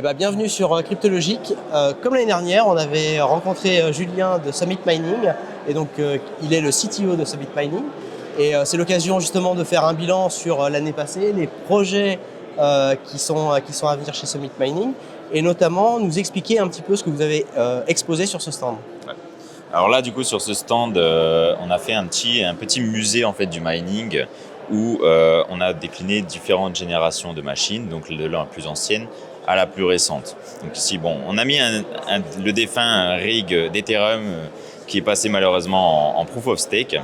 Bienvenue sur Cryptologique. Comme l'année dernière, on avait rencontré Julien de Summit Mining, et donc il est le CTO de Summit Mining. Et c'est l'occasion justement de faire un bilan sur l'année passée, les projets qui sont à venir chez Summit Mining, et notamment nous expliquer un petit peu ce que vous avez exposé sur ce stand. Ouais. Alors là, du coup, sur ce stand, on a fait un petit musée en fait du mining où on a décliné différentes générations de machines, donc de la plus ancienne à la plus récente. Donc ici, on a mis le défunt rig d'Ethereum qui est passé malheureusement en proof of stake.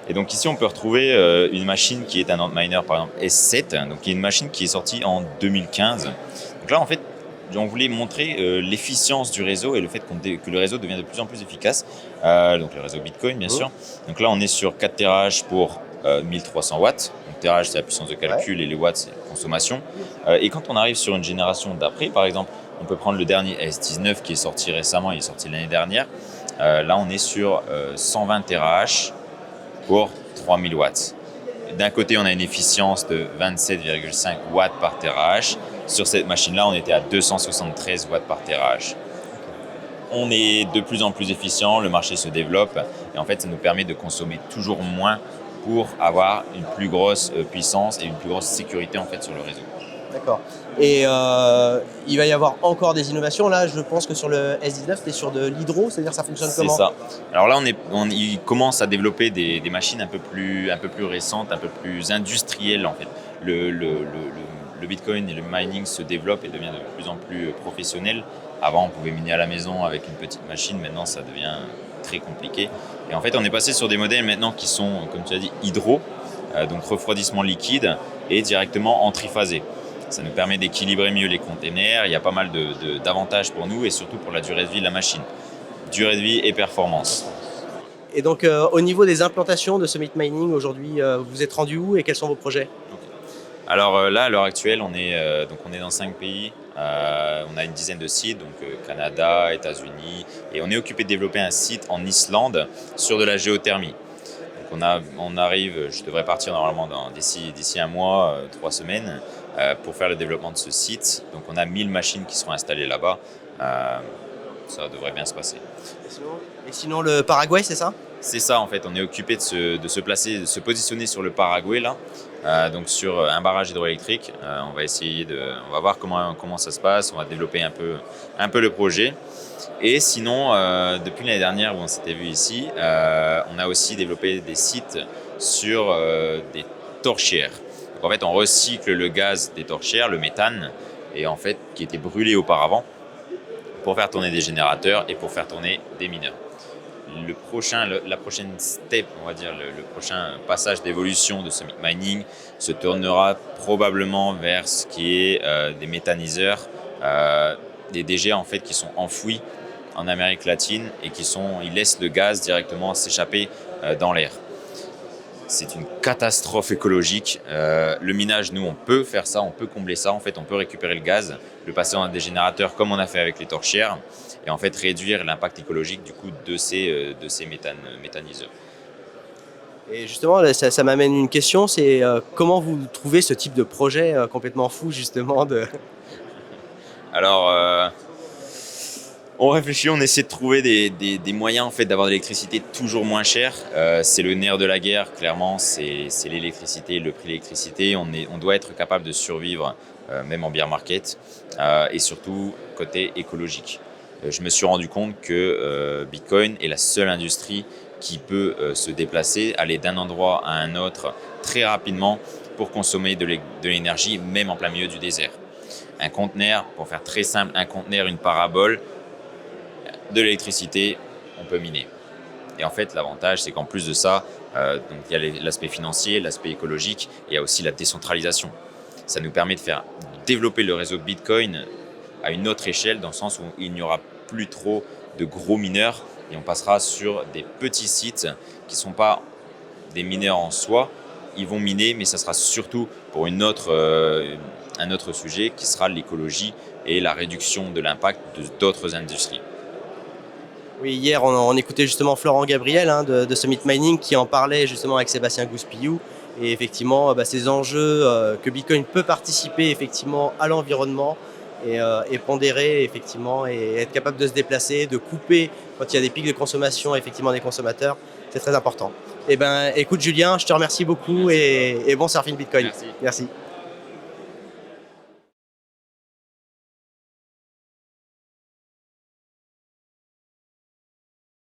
Et donc ici, on peut retrouver une machine qui est un Antminer, par exemple S7, donc qui est une machine qui est sortie en 2015. Donc là, en fait, on voulait montrer l'efficience du réseau et le fait que le réseau devient de plus en plus efficace. Donc le réseau Bitcoin, bien sûr. Donc là, on est sur 4 TH pour 1300 watts. Donc TH, c'est la puissance de calcul et les watts, c'est la consommation. Et quand on arrive sur une génération d'après, par exemple, on peut prendre le dernier S19 qui est sorti récemment, il est sorti l'année dernière. Là, on est sur 120 TH pour 3000 watts. D'un côté, on a une efficience de 27,5 watts par TH. Sur cette machine-là, on était à 273 watts par TH. On est de plus en plus efficient, le marché se développe et en fait, ça nous permet de consommer toujours moins pour avoir une plus grosse puissance et une plus grosse sécurité en fait sur le réseau. D'accord. Et il va y avoir encore des innovations. Là, je pense que sur le S19, tu es sur de l'hydro, c'est-à-dire ça fonctionne comment ? C'est ça. Alors là, il commence à développer des machines un peu plus récentes, un peu plus industrielles en fait. Le Bitcoin et le mining se développent et devient de plus en plus professionnel. Avant, on pouvait miner à la maison avec une petite machine. Maintenant, ça devient très compliqué. Et en fait, on est passé sur des modèles maintenant qui sont, comme tu as dit, hydro, donc refroidissement liquide et directement en triphasé. Ça nous permet d'équilibrer mieux les containers. Il y a pas mal d'avantages pour nous et surtout pour la durée de vie de la machine. Durée de vie et performance. Et donc, au niveau des implantations de Summit Mining, aujourd'hui, vous êtes rendu où et quels sont vos projets ? Alors là, à l'heure actuelle, on est dans 5 pays. On a une dizaine de sites, donc Canada, États-Unis. Et on est occupé de développer un site en Islande sur de la géothermie. Donc on arrive, je devrais partir normalement d'ici un mois, 3 semaines, pour faire le développement de ce site. Donc on a 1000 machines qui seront installées là-bas. Ça devrait bien se passer. Et sinon, le Paraguay, c'est ça ? C'est ça en fait, on est occupé de se positionner sur le Paraguay là, donc sur un barrage hydroélectrique. On va voir comment ça se passe, on va développer un peu le projet. Et sinon, depuis l'année dernière où on s'était vu ici, on a aussi développé des sites sur des torchières. Donc en fait, on recycle le gaz des torchières, le méthane, et en fait qui était brûlé auparavant pour faire tourner des générateurs et pour faire tourner des mineurs. La prochaine step, on va dire, le prochain passage d'évolution de Summit Mining se tournera probablement vers ce qui est des méthaniseurs, des déchets en fait qui sont enfouis en Amérique latine et ils laissent le gaz directement s'échapper dans l'air. C'est une catastrophe écologique. Le minage, nous, on peut faire ça, on peut combler ça. En fait, on peut récupérer le gaz, le passer dans des générateurs comme on a fait avec les torchières et en fait réduire l'impact écologique du coup de ces méthaniseurs. Et justement, ça m'amène une question, c'est comment vous trouvez ce type de projet complètement fou justement de... Alors, on réfléchit, on essaie de trouver des moyens en fait d'avoir de l'électricité toujours moins chère. C'est le nerf de la guerre, clairement, c'est l'électricité, le prix de l'électricité. On doit être capable de survivre même en bear market et surtout côté écologique. Je me suis rendu compte que Bitcoin est la seule industrie qui peut se déplacer, aller d'un endroit à un autre très rapidement pour consommer de l'énergie, même en plein milieu du désert. Un conteneur, pour faire très simple, un conteneur, une parabole, de l'électricité, on peut miner. Et en fait, l'avantage, c'est qu'en plus de ça, donc il y a l'aspect financier, l'aspect écologique, et il y a aussi la décentralisation. Ça nous permet de faire développer le réseau Bitcoin à une autre échelle, dans le sens où il n'y aura plus trop de gros mineurs, et on passera sur des petits sites qui ne sont pas des mineurs en soi. Ils vont miner, mais ça sera surtout pour un autre sujet qui sera l'écologie et la réduction de l'impact d'autres industries. Oui, hier, on écoutait justement Florent Gabriel de Summit Mining qui en parlait justement avec Sébastien Gouspillou. Et effectivement, ces enjeux que Bitcoin peut participer effectivement à l'environnement et pondérer effectivement et être capable de se déplacer, de couper quand il y a des pics de consommation effectivement des consommateurs, c'est très important. Eh ben, écoute Julien, je te remercie beaucoup et bon surfing Bitcoin. Merci. Merci.